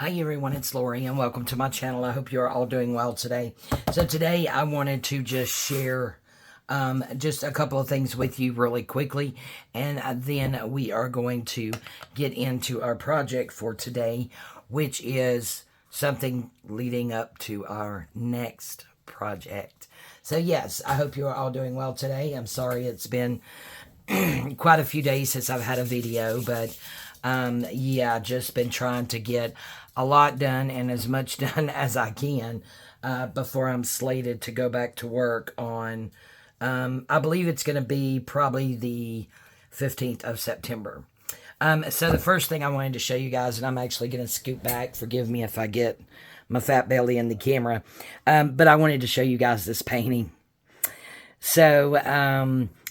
Hi everyone, it's Lori and welcome to my channel. I hope you're all doing well today. So today I wanted to just share just a couple of things with you really quickly, and then we are going to get into our project for today, which is something leading up to our next project. So yes, I hope you're all doing well today. I'm sorry it's been quite a few days since I've had a video, but yeah, just been trying to get a lot done and as much done as I can before I'm slated to go back to work on, I believe it's going to be probably the 15th of September. So the first thing I wanted to show you guys, and I'm actually going to scoot back, forgive me if I get my fat belly in the camera, but I wanted to show you guys this painting. So,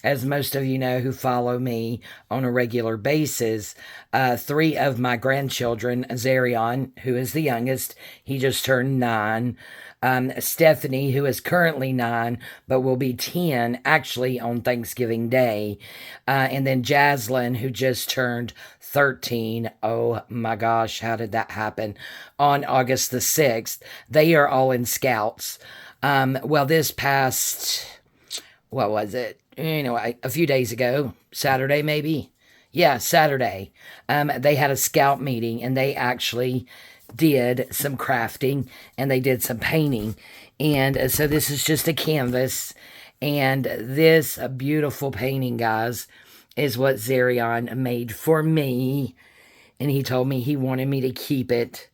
as most of you know who follow me on a regular basis, 3 of my grandchildren, Zarion, who is the youngest, he just turned 9. Stephanie, who is currently 9, but will be 10 actually on Thanksgiving Day. And then Jaslyn, who just turned 13. Oh my gosh, how did that happen? On August the 6th. They are all in Scouts. Well, this past... what was it? Anyway, a few days ago, Saturday maybe? Yeah, Saturday. They had a scout meeting and they actually did some crafting and they did some painting. And so this is just a canvas. And this beautiful painting, guys, is what Zarion made for me. And he told me he wanted me to keep it.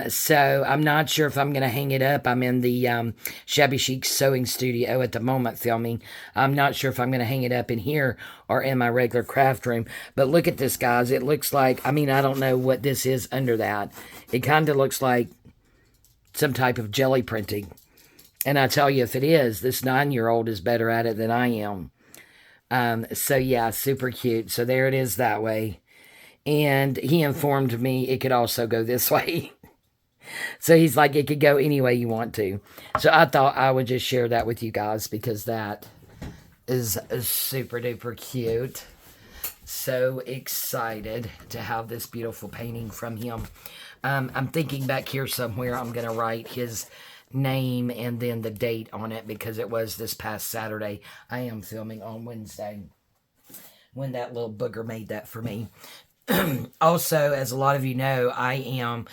So I'm not sure if I'm going to hang it up. I'm in the Shabby Chic sewing studio at the moment filming. I'm not sure if I'm going to hang it up in here or in my regular craft room. But look at this, guys. It looks like, I mean, I don't know what this is under that. It kind of looks like some type of jelly printing. And I tell you, if it is, this 9-year-old is better at it than I am. So yeah, super cute. So there it is that way. And he informed me it could also go this way. So he's like, it could go any way you want to. So I thought I would just share that with you guys because that is super duper cute. So excited to have this beautiful painting from him. I'm thinking back here somewhere I'm going to write his name and then the date on it because it was this past Saturday. I am filming on Wednesday when that little booger made that for me. Also, as a lot of you know, I am,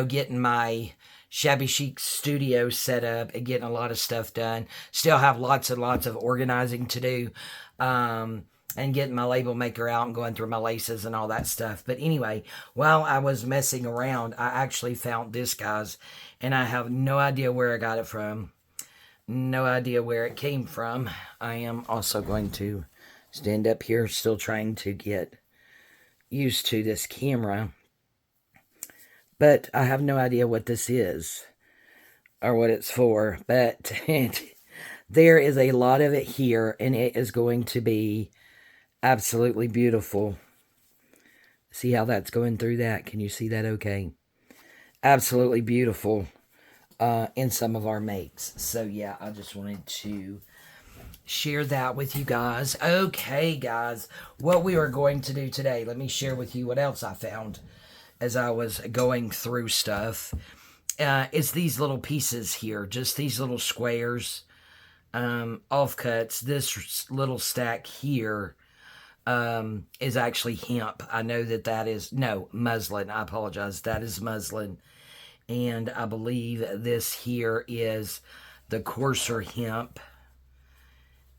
getting my Shabby Chic studio set up and getting a lot of stuff done. Still have lots and lots of organizing to do, and getting my label maker out and going through my laces and all that stuff. But anyway, while I was messing around, I actually found this, guys, and I have no idea where I got it from. No idea where it came from. I am also going to stand up here, still trying to get used to this camera, but I have no idea what this is or what it's for, but there is a lot of it here and it is going to be absolutely beautiful. See how that's going through that? Can you see that okay? Absolutely beautiful in some of our makes. So yeah, I just wanted to share that with you guys. Okay, guys, what we are going to do today, let me share with you what else I found as I was going through stuff. It's these little pieces here, just these little squares, offcuts. This little stack here is actually hemp. I know that is, no, muslin. I apologize. That is muslin. And I believe this here is the coarser hemp.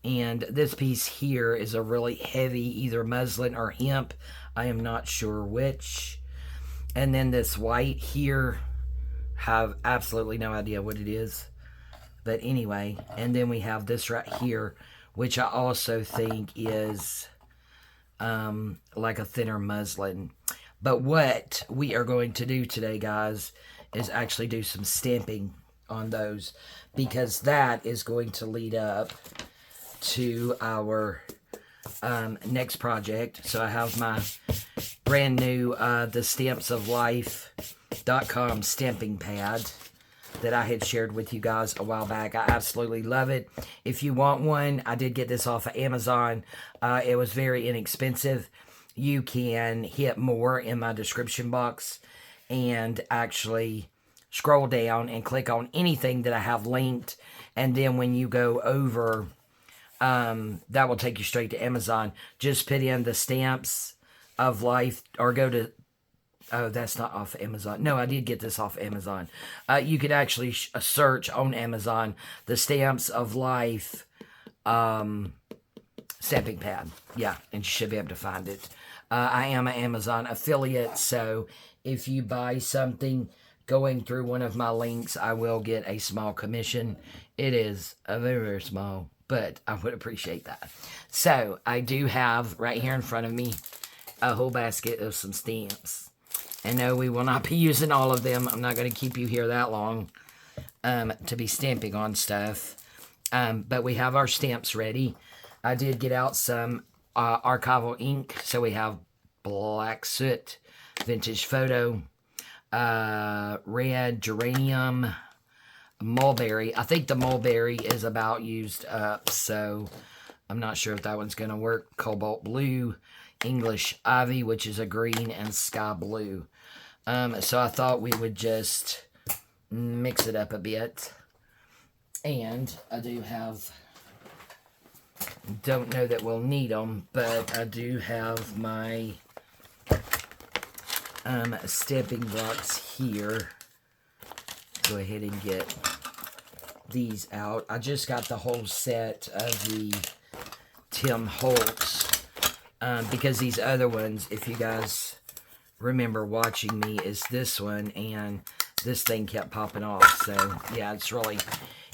And this piece here is a really heavy, either muslin or hemp. I am not sure which. And then this white here, have absolutely no idea what it is. But anyway, and then we have this right here, which I also think is like a thinner muslin. But what we are going to do today, guys, is actually do some stamping on those, because that is going to lead up to our next project. So I have my brand new the stampsoflife.com stamping pad that I had shared with you guys a while back. I absolutely love it. If you want one, I did get this off of Amazon. It was very inexpensive. You can hit more in my description box and actually scroll down and click on anything that I have linked. And then when you go over, that will take you straight to Amazon. Just put in the Stamps of Life, or go to, oh, that's not off Amazon. No, I did get this off Amazon. You could actually search on Amazon the Stamps of Life stamping pad. Yeah, and you should be able to find it. I am an Amazon affiliate, so if you buy something going through one of my links, I will get a small commission. It is a very, very small, but I would appreciate that. So I do have right here in front of me a whole basket of some stamps. And no, we will not be using all of them. I'm not going to keep you here that long to be stamping on stuff. But we have our stamps ready. I did get out some archival ink. So we have Black Soot, Vintage Photo, Red Geranium, Mulberry. I think the Mulberry is about used up, so I'm not sure if that one's going to work. Cobalt Blue, English Ivy, which is a green, and Sky Blue. So I thought we would just mix it up a bit. And I do have, don't know that we'll need them, but I do have my stamping blocks here. Go ahead and get these out. I just got the whole set of the Tim Holtz because these other ones, if you guys remember watching me, is this one, and this thing kept popping off. So yeah, it's really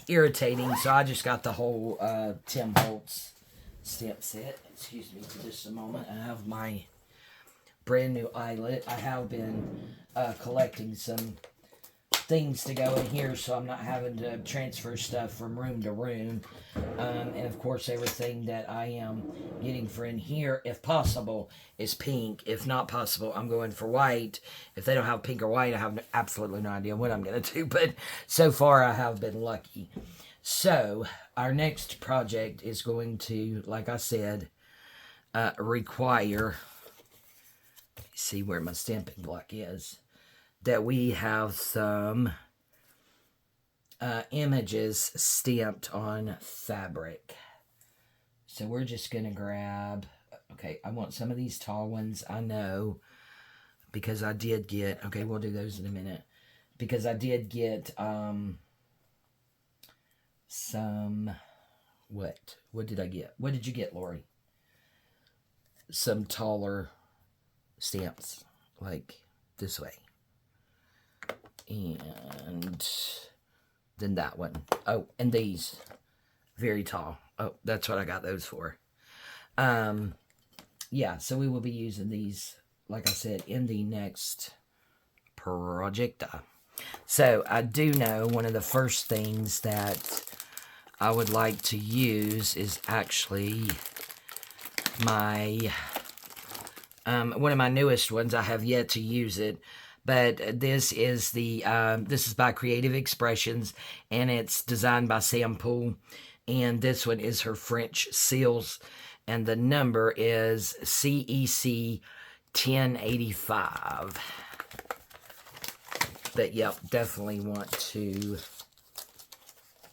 irritating. So I just got the whole Tim Holtz stamp set. Excuse me for just a moment. I have my brand new eyelet. I have been collecting some things to go in here, so I'm not having to transfer stuff from room to room. And of course, everything that I am getting for in here, if possible, is pink. If not possible, I'm going for white. If they don't have pink or white, I have absolutely no idea what I'm going to do. But so far, I have been lucky. So our next project is going to, like I said, require, see where my stamping block is, that we have some images stamped on fabric. So we're just going to grab, okay, I want some of these tall ones, I know, because I did get, okay, we'll do those in a minute, because I did get some, what did I get? What did you get, Lori? Some taller stamps, like this way. And then that one. Oh, and these. Very tall. Oh, that's what I got those for. Yeah, so we will be using these, like I said, in the next project. So I do know one of the first things that I would like to use is actually my, one of my newest ones. I have yet to use it. But this is the this is by Creative Expressions, and it's designed by Sam Poole. And this one is her French seals, and the number is CEC 1085. But yep, definitely want to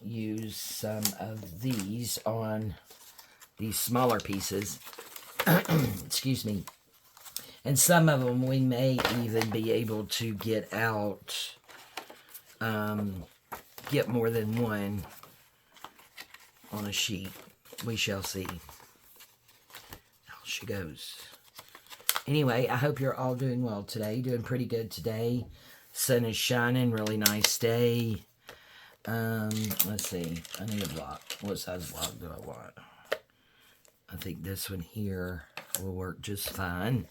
use some of these on these smaller pieces. Excuse me. And some of them we may even be able to get out, get more than one on a sheet. We shall see how she goes. Anyway, I hope you're all doing well today. Doing pretty good today. Sun is shining, really nice day. Let's see. I need a block. What size block do I want? I think this one here will work just fine.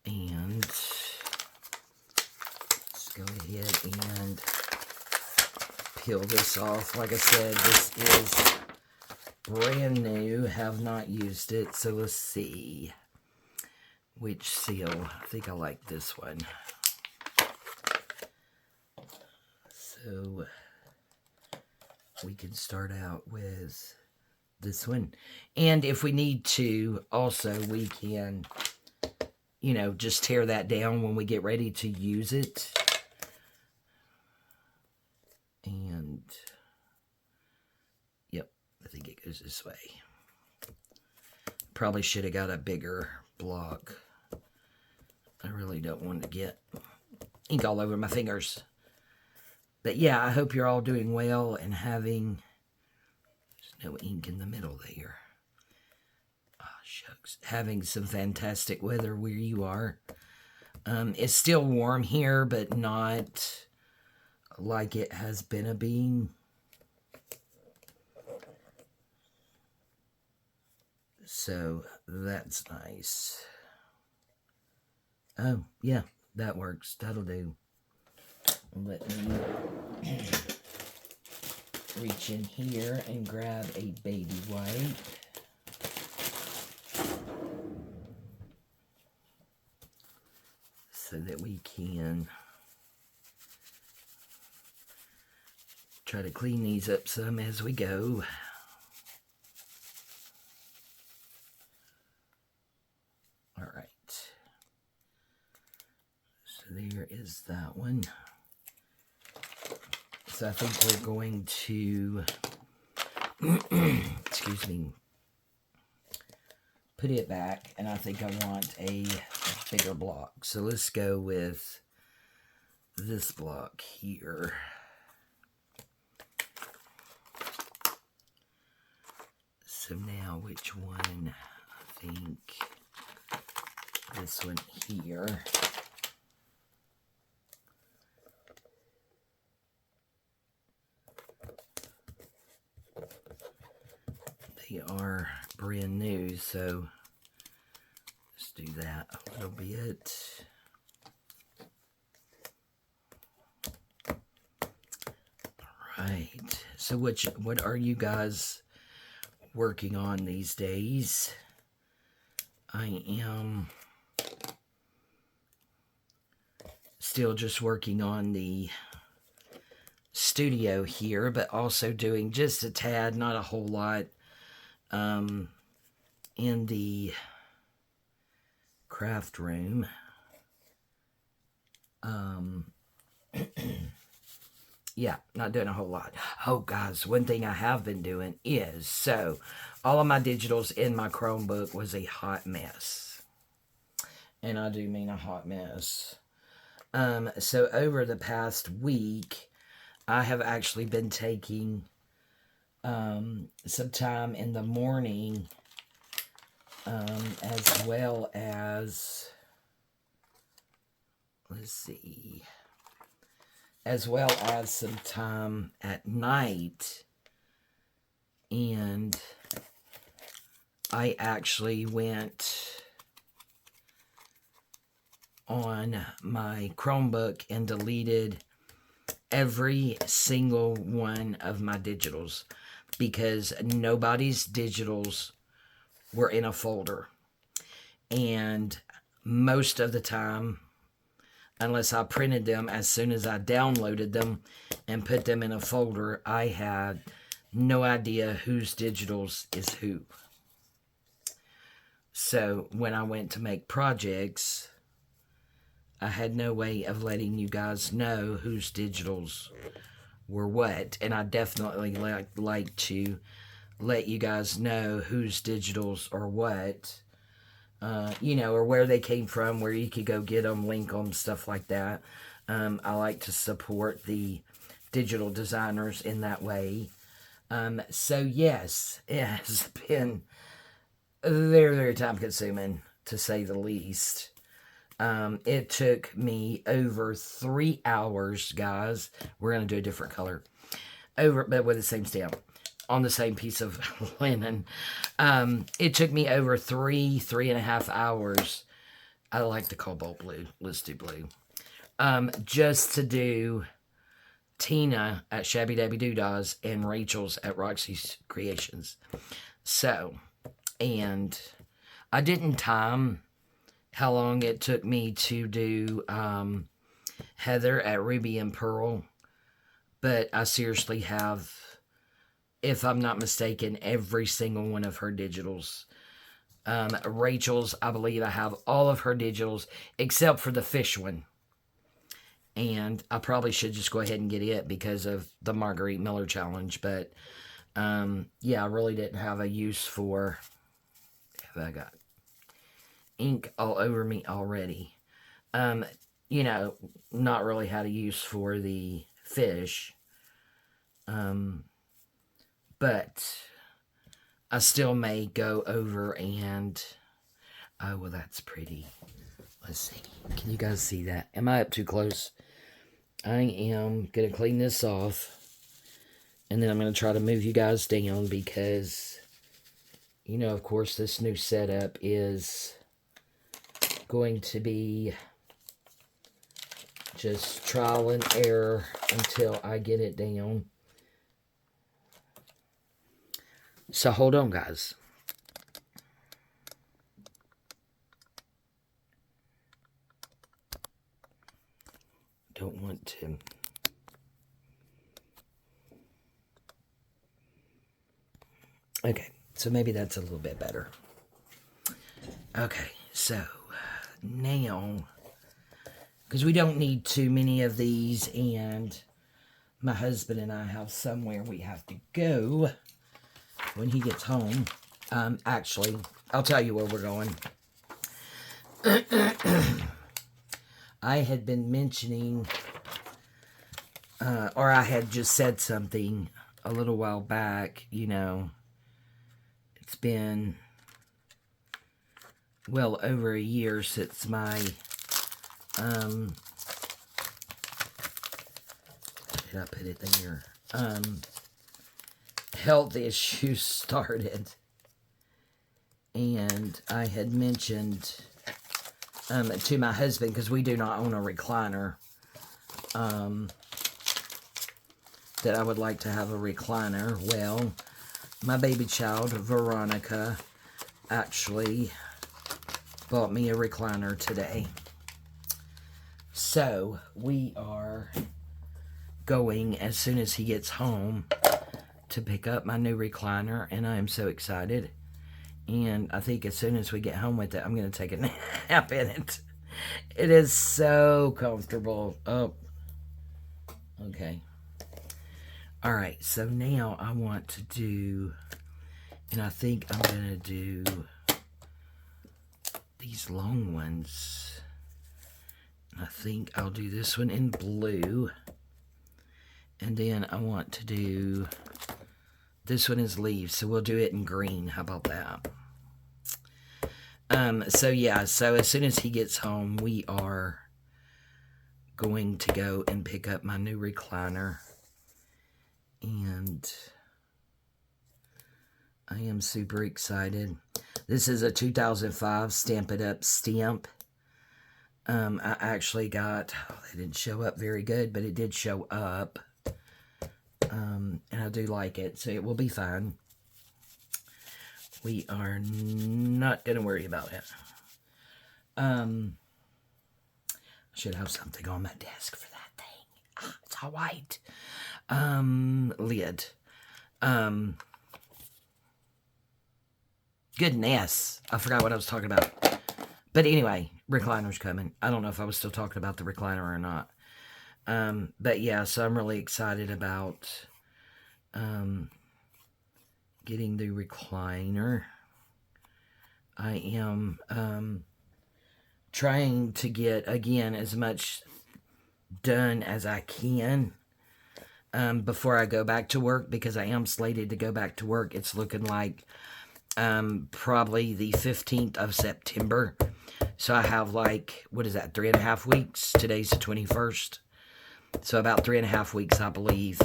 And let's go ahead and peel this off. Like I said, this is brand new. Have not used it. So let's see which seal. I think I like this one. So we can start out with this one. And if we need to, also we can you know, just tear that down when we get ready to use it. And, yep, I think it goes this way. Probably should have got a bigger block. I really don't want to get ink all over my fingers. But yeah, I hope you're all doing well and having... There's no ink in the middle there. Oh, shucks. Having some fantastic weather where you are. It's still warm here, but not like it has been a being. So that's nice. Oh, yeah, that works. That'll do. Let me reach in here and grab a baby wipe. So that we can try to clean these up some as we go. All right. So there is that one. So I think we're going to, excuse me, put it back, and I think I want a bigger block. So let's go with this block here. So now which one? I think this one here. They are brand new, so let's do that a little bit. Alright, so what are you guys working on these days? I am still just working on the studio here, but also doing just a tad, not a whole lot, in the craft room. Yeah, not doing a whole lot. Oh, guys, one thing I have been doing is, so, all of my digitals in my Chromebook was a hot mess. And I do mean a hot mess. So, over the past week, I have actually been taking some time in the morning, as well as, let's see, as well as some time at night. And I actually went on my Chromebook and deleted every single one of my digitals, because nobody's digitals were in a folder. And most of the time, unless I printed them as soon as I downloaded them and put them in a folder, I had no idea whose digitals is who. So when I went to make projects, I had no way of letting you guys know whose digitals were what. And I definitely like to let you guys know whose digitals are what. You know, or where they came from, where you could go get them, link them, stuff like that. I like to support the digital designers in that way. So yes, it has been very, very time consuming, to say the least. It took me over 3 hours, guys. We're going to do a different color. But with the same stamp. On the same piece of linen. It took me over 3.5 hours. I like the cobalt blue. Let's do blue. Just to do Tina at Shabby Dabby Doodahs and Rachel's at Roxy's Creations. So, and I didn't time how long it took me to do Heather at Ruby and Pearl. But I seriously have, if I'm not mistaken, every single one of her digitals Rachel's, I believe I have all of her digitals except for the fish one. And I probably should just go ahead and get it because of the Marguerite Miller challenge. But, yeah, I really didn't have a use for... I got ink all over me already. You know, not really had a use for the fish. But I still may go over and... Oh, well, that's pretty. Let's see. Can you guys see that? Am I up too close? I am going to clean this off. And then I'm going to try to move you guys down because, you know, of course, this new setup is going to be just trial and error until I get it down. So hold on, guys. Don't want to. Okay, so maybe that's a little bit better. Okay, so now, because we don't need too many of these, and my husband and I have somewhere we have to go when he gets home. Actually, I'll tell you where we're going. I had been mentioning, or I had just said something a little while back, you know, it's been well over a year since my, did I put it there? Health issues started. And I had mentioned to my husband, because we do not own a recliner, that I would like to have a recliner. Well, my baby child, Veronica, actually bought me a recliner today. So, we are going, as soon as he gets home, to pick up my new recliner, and I am so excited. And I think as soon as we get home with it, I'm going to take a nap in it. It is so comfortable. Oh, okay. All right, so now I want to do, and I think I'm going to do these long ones. I think I'll do this one in blue. And then I want to do, this one is leaves, so we'll do it in green. How about that? So yeah, so as soon as he gets home, we are going to go and pick up my new recliner. And I am super excited. This is a 2005 Stamp It Up stamp. I actually got, they didn't show up very good, but it did show up. And I do like it, so it will be fine. We are not going to worry about it. I should have something on my desk for that thing. Ah, it's all white. Lid. Goodness. I forgot what I was talking about. But anyway, recliner's coming. I don't know if I was still talking about the recliner or not. But yeah, so I'm really excited about getting the recliner. I am trying to get, again, as much done as I can before I go back to work, because I am slated to go back to work. It's looking like probably the 15th of September. So I have like, what is that, 3.5 weeks? Today's the 21st. So about 3.5 weeks, I believe.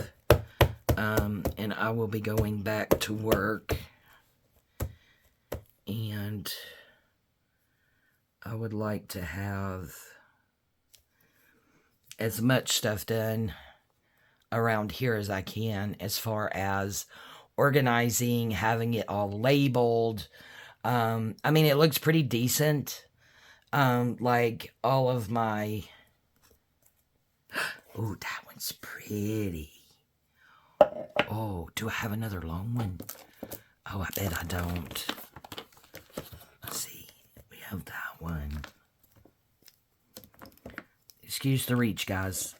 And I will be going back to work. And I would like to have as much stuff done around here as I can, as far as organizing, having it all labeled. I mean, it looks pretty decent. Like all of my... Oh, that one's pretty. Oh, do I have another long one? Oh, I bet I don't. have that one. Excuse the reach, guys.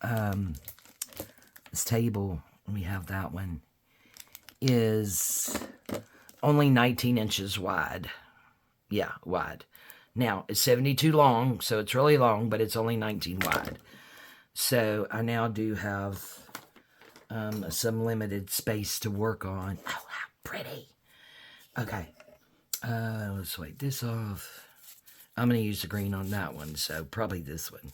This table, we have that one, is only 19 inches wide. Yeah, wide. Now, it's 72 long, so it's really long, but it's only 19 wide. So, I now do have some limited space to work on. Oh, how pretty. Okay. Let's wipe this off. I'm going to use the green on that one, so probably this one.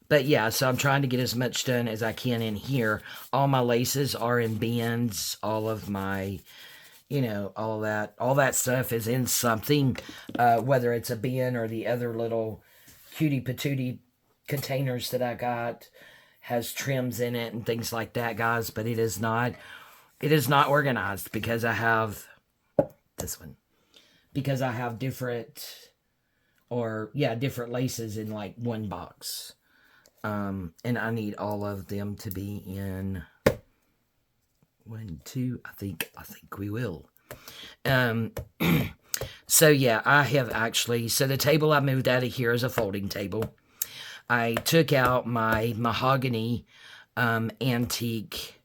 But yeah, so I'm trying to get as much done as I can in here. All my laces are in bins. All of my, you know, all that stuff is in something. Whether it's a bin or the other little cutie patootie containers that I got has trims in it and things like that, guys. But it is not organized because I have this one. Because I have different laces in like one box. And I need all of them to be in 1, 2, I think we will. So yeah, I have actually, so the table I moved out of here is a folding table. I took out my mahogany, antique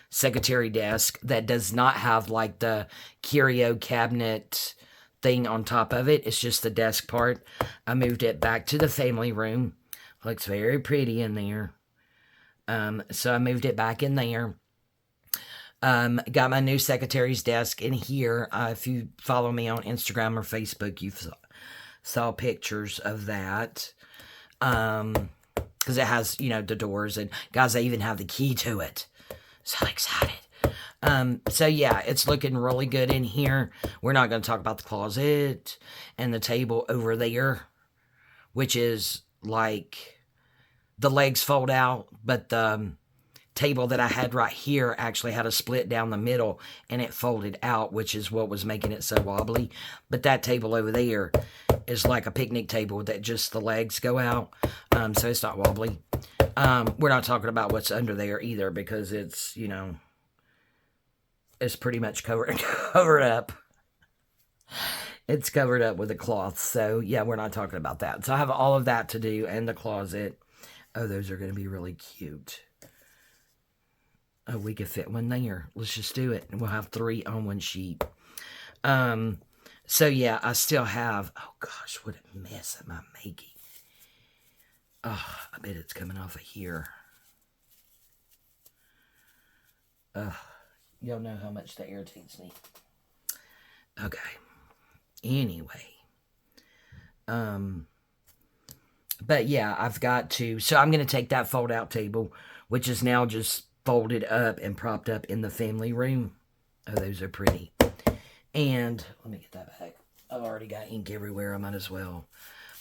secretary desk that does not have like the curio cabinet thing on top of it. It's just the desk part. I moved it back to the family room. Looks very pretty in there. So I moved it back in there. Got my new secretary's desk in here. If you follow me on Instagram or Facebook, you saw pictures of that. Because it has, you know, the doors. And guys, I even have the key to it. So excited. So yeah, it's looking really good in here. We're not going to talk about the closet and the table over there, which is like the legs fold out, but the table that I had right here actually had a split down the middle and it folded out, which is what was making it so wobbly. But that table over there is like a picnic table that just the legs go out, so it's not wobbly. We're not talking about what's under there either because it's, you know, it's pretty much covered up. It's covered up with a cloth. So, yeah, we're not talking about that. So, I have all of that to do and the closet. Oh, those are going to be really cute. Oh, we could fit one there. Let's just do it. And we'll have 3 on one sheet. So, yeah, I still have... Oh, gosh, what a mess am I making? Oh, I bet it's coming off of here. Y'all know how much that irritates me. Okay. Anyway, but yeah, I've got to, so I'm going to take that fold out table, which is now just folded up and propped up in the family room. Oh, those are pretty. And let me get that back. I've already got ink everywhere. I might as well.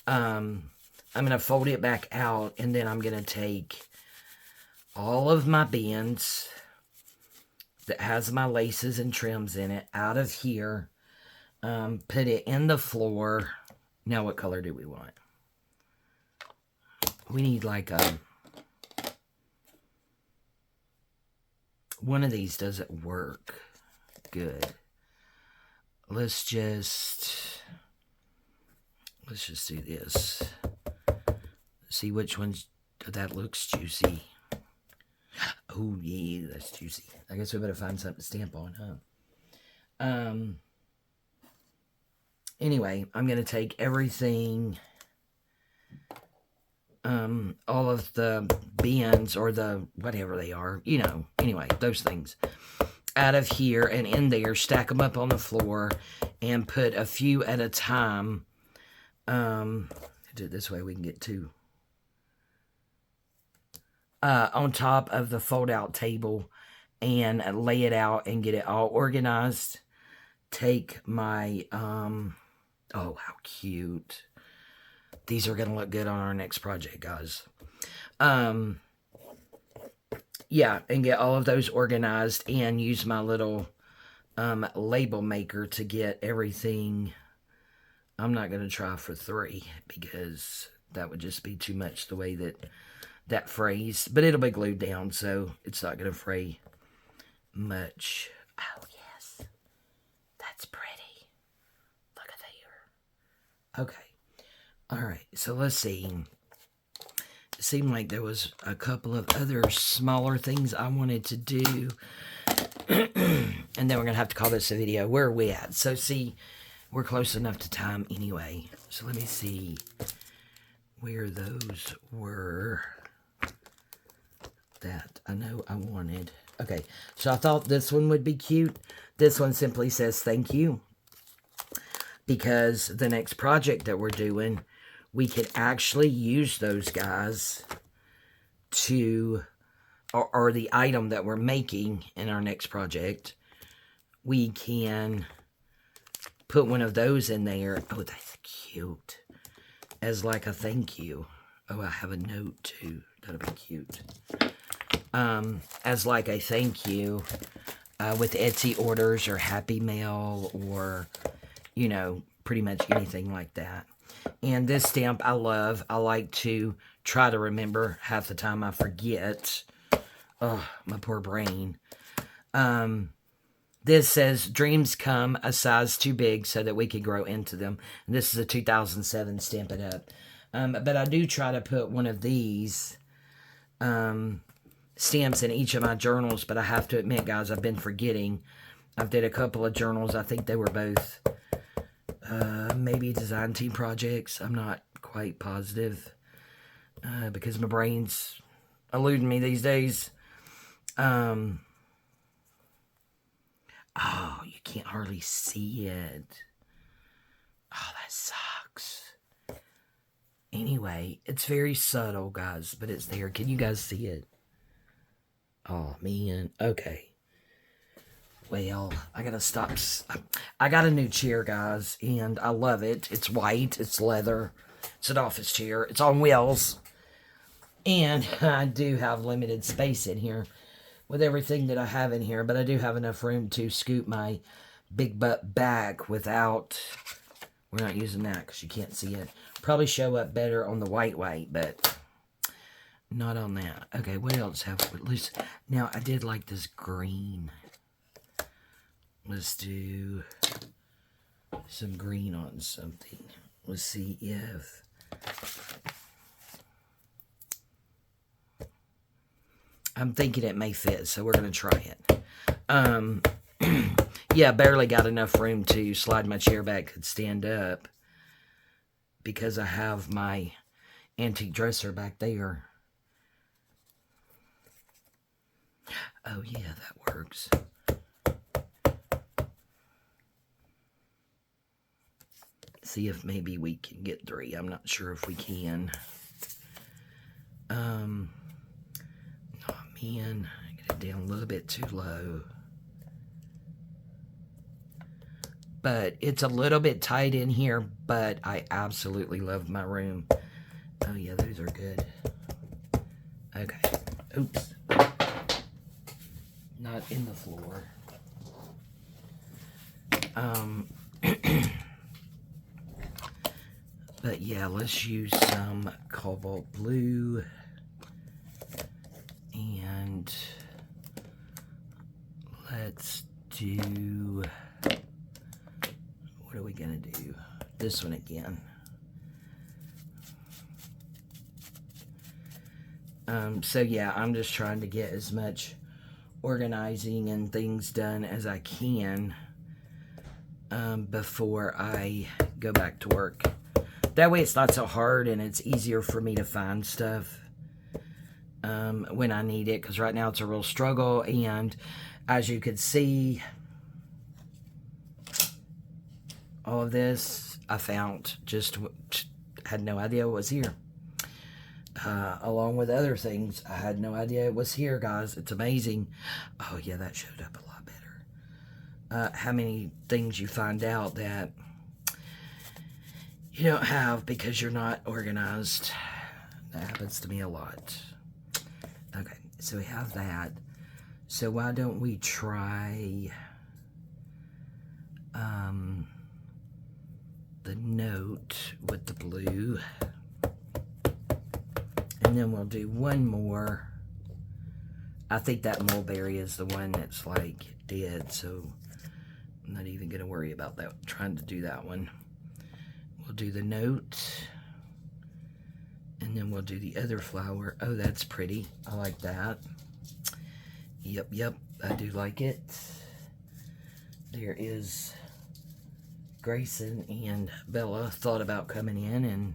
I'm going to fold it back out and then I'm going to take all of my bins that has my laces and trims in it out of here. Put it in the floor. Now, what color do we want? We need like one of these doesn't work good. Let's just do this. See which one's, that looks juicy. Oh, yeah, that's juicy. I guess we better find something to stamp on, huh? Anyway, I'm going to take everything, all of the bins or the whatever they are, you know, anyway, those things out of here and in there, stack them up on the floor and put a few at a time. Do it this way we can get 2. On top of the fold-out table and lay it out and get it all organized. Take my, oh, how cute. These are going to look good on our next project, guys. Yeah, and get all of those organized and use my little label maker to get everything. I'm not going to try for 3 because that would just be too much the way that frays. But it'll be glued down, so it's not going to fray much. Oh, yes. That's pretty. Look at Okay. All right. So let's see. It seemed like there was a couple of other smaller things I wanted to do. And then we're going to have to call this a video. Where are we at? So see, we're close enough to time anyway. So let me see where those were that I know I wanted. Okay, so I thought this one would be cute. This one simply says thank you. Because the next project that we're doing, we could actually use those guys to, or the item that we're making in our next project, we can put one of those in there. Oh, that's cute. As like a thank you. Oh, I have a note too. That'll be cute. As like a thank you with Etsy orders or Happy Mail or, you know, pretty much anything like that. And this stamp I love. I like to try to remember. Half the time I forget. Oh, my poor brain. This says, dreams come a size too big so that we can grow into them. And this is a 2007 Stamp It Up. But I do try to put one of these stamps in each of my journals. But I have to admit, guys, I've been forgetting. I've did a couple of journals. I think they were both maybe design team projects. I'm not quite positive because my brain's eluding me these days. Oh, you can't hardly see it. Oh, that sucks. Anyway, it's very subtle, guys, but it's there. Can you guys see it? Oh, man. Okay. Well, I gotta stop. I got a new chair, guys, and I love it. It's white. It's leather. It's an office chair. It's on wheels. And I do have limited space in here with everything that I have in here, but I do have enough room to scoot my big butt back without... We're not using that because you can't see it. Probably show up better on the white, but not on that. Okay, what else have we... Now, I did like this green. Let's do some green on something. Let's see if... I'm thinking it may fit, so we're going to try it. Yeah, barely got enough room to slide my chair back and stand up because I have my antique dresser back there. Oh, yeah, that works. See if maybe we can get 3. I'm not sure if we can. Oh, man. I got it down a little bit too low. But it's a little bit tight in here, but I absolutely love my room. Oh, yeah, those are good. Okay. Oops. Not in the floor. But yeah, let's use some cobalt blue. And let's do... What are we going to do? This one again. So yeah, I'm just trying to get as much organizing and things done as I can before I go back to work. That way it's not so hard and it's easier for me to find stuff when I need it, because right now it's a real struggle. And as you could see, all of this I found, just had no idea it was here. Along with other things, I had no idea it was here, guys. It's amazing. Oh yeah, that showed up a lot better. How many things you find out that you don't have because you're not organized. That happens to me a lot. Okay, so we have that. So why don't we try the note with the blue, and then we'll do one more. I think that mulberry is the one that's like dead, so I'm not even gonna worry about that, trying to do that one. We'll do the note. And then we'll do the other flower. Oh, that's pretty. I like that. Yep, I do like it. There is Grayson and Bella thought about coming in and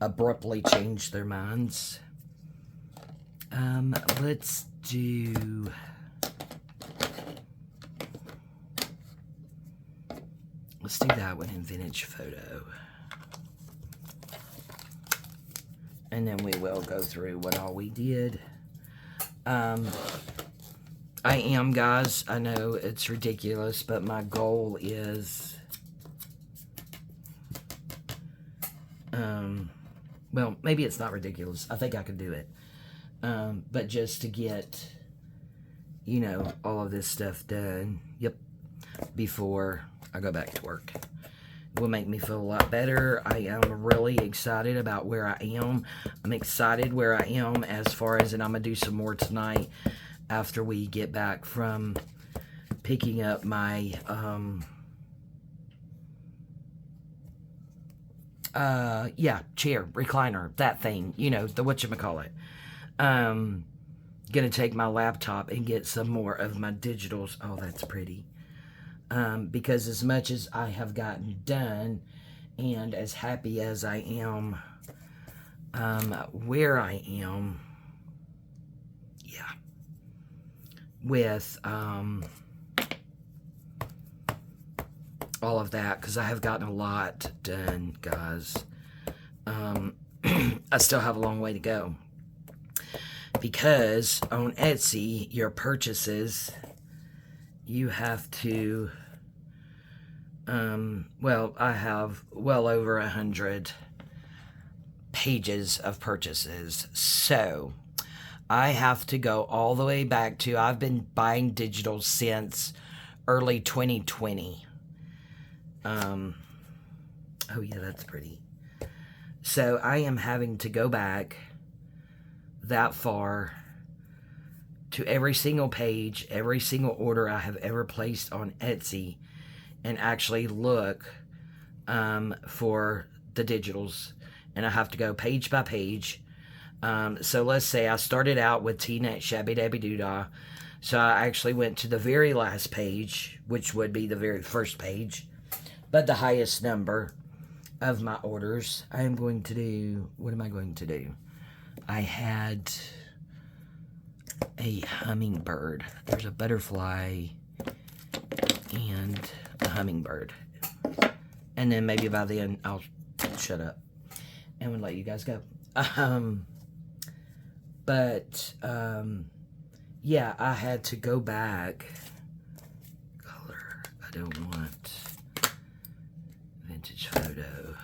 abruptly changed their minds. Let's do... Let's do that one in Vintage Photo. And then we will go through what all we did. I am, guys, I know it's ridiculous, but my goal is, well, maybe it's not ridiculous. I think I can do it. But just to get, you know, all of this stuff done, before I go back to work. It will make me feel a lot better. I am really excited about where I am. I'm excited where I am as far as, and I'm going to do some more tonight after we get back from picking up my, chair, recliner, that thing, you know, the whatchamacallit. Gonna take my laptop and get some more of my digitals. Oh, that's pretty. Because as much as I have gotten done and as happy as I am where I am, with all of that, because I have gotten a lot done, guys. I still have a long way to go, because on Etsy, your purchases, you have to, well, I have well over 100 pages of purchases, so I have to go all the way back to, I've been buying digital since early 2020. Oh yeah, that's pretty. So I am having to go back that far to every single page, every single order I have ever placed on Etsy, and actually look for the digitals. And I have to go page by page. So let's say I started out with T-Net Shabby Dabby Doodah. So I actually went to the very last page, which would be the very first page, but the highest number of my orders. I am going to do, what am I going to do? I had a hummingbird. There's a butterfly and a hummingbird. And then maybe by then I'll shut up and we'll let you guys go. Yeah, I had to go back. Color, I don't want Vintage Photo.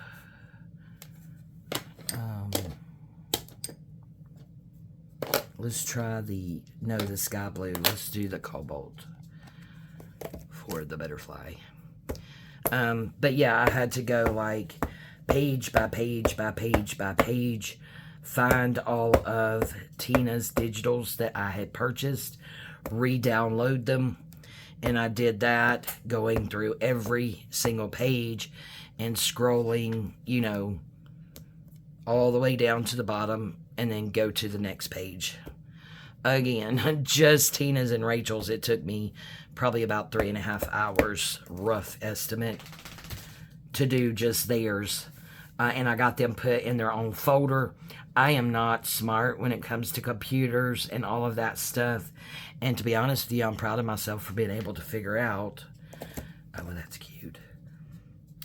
Let's try the sky blue. Let's do the cobalt for the butterfly. But yeah, I had to go like page by page by page by page, find all of Tina's digitals that I had purchased, re-download them, and I did that going through every single page and scrolling, you know, all the way down to the bottom and then go to the next page. Again, just Tina's and Rachel's, it took me probably about 3.5 hours, rough estimate, to do just theirs. And I got them put in their own folder. I am not smart when it comes to computers and all of that stuff. And to be honest with you, I'm proud of myself for being able to figure out, oh, well, that's cute,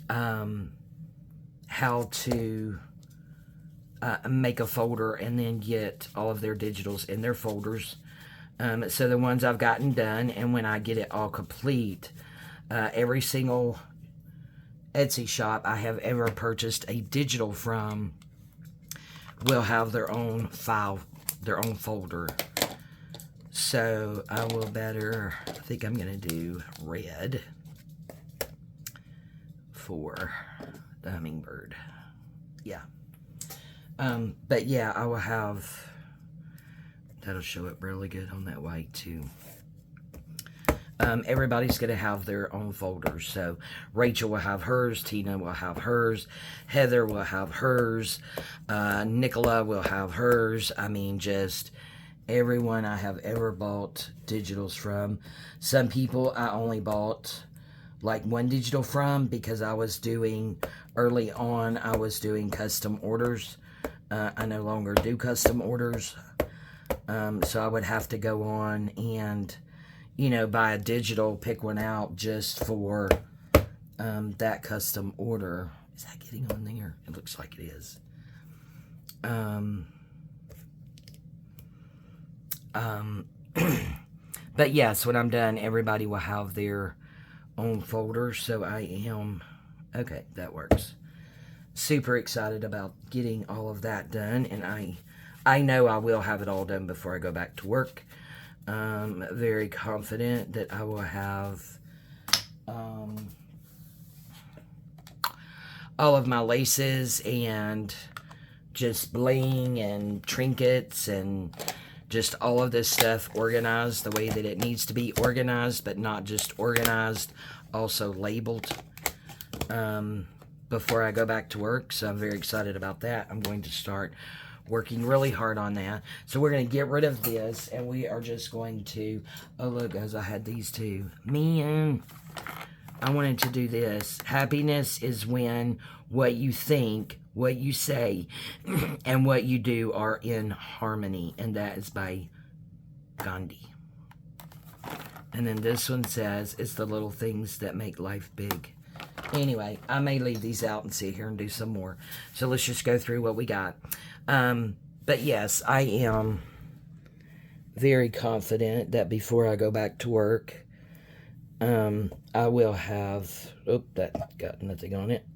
how to make a folder and then get all of their digitals in their folders. So the ones I've gotten done, and when I get it all complete, every single Etsy shop I have ever purchased a digital from will have their own file, their own folder. So I will better, I think I'm going to do red for the hummingbird. Yeah. But yeah, I will have, that'll show up really good on that white too. everybody's going to have their own folders. So Rachel will have hers, Tina will have hers, Heather will have hers, Nicola will have hers. I mean, just everyone I have ever bought digitals from. Some people I only bought like one digital from because I was doing, early on, I was doing custom orders. I no longer do custom orders. So I would have to go on and, you know, buy a digital, pick one out just for that custom order. Is that getting on there? It looks like it is. But yes, when I'm done, everybody will have their own folder. So I am, okay, that works. Super excited about getting all of that done. And I know I will have it all done before I go back to work. Very confident that I will have all of my laces and just bling and trinkets and just all of this stuff organized the way that it needs to be organized, but not just organized, also labeled before I go back to work. So I'm very excited about that. I'm going to start working really hard on that. So we're going to get rid of this, and we are just going to, oh look guys, I had these too. Man, I wanted to do this. Happiness is when what you think, what you say, and what you do are in harmony. And that is by Gandhi. And then this one says, it's the little things that make life big. Anyway, I may leave these out and sit here and do some more. So let's just go through what we got. But yes, I am very confident that before I go back to work, I will have, oh, that got nothing on it.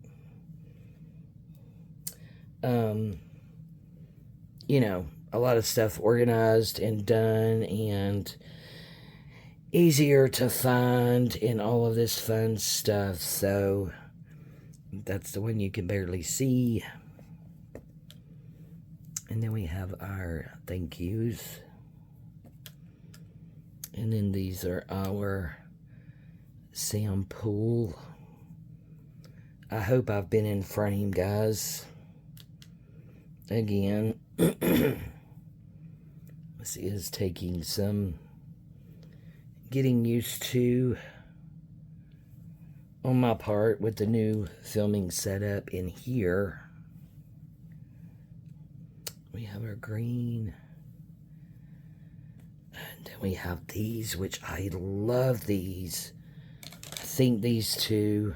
You know, a lot of stuff organized and done and easier to find and all of this fun stuff. So that's the one you can barely see. And then we have our thank yous. And then these are our sample. I hope I've been in frame, guys. Again, this is taking some getting used to on my part with the new filming setup in here. We have our green. And then we have these, which I love these. I think these two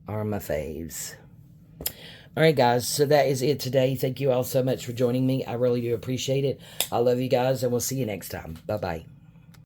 are my faves. Alright guys, so that is it today. Thank you all so much for joining me. I really do appreciate it. I love you guys, and we'll see you next time. Bye-bye.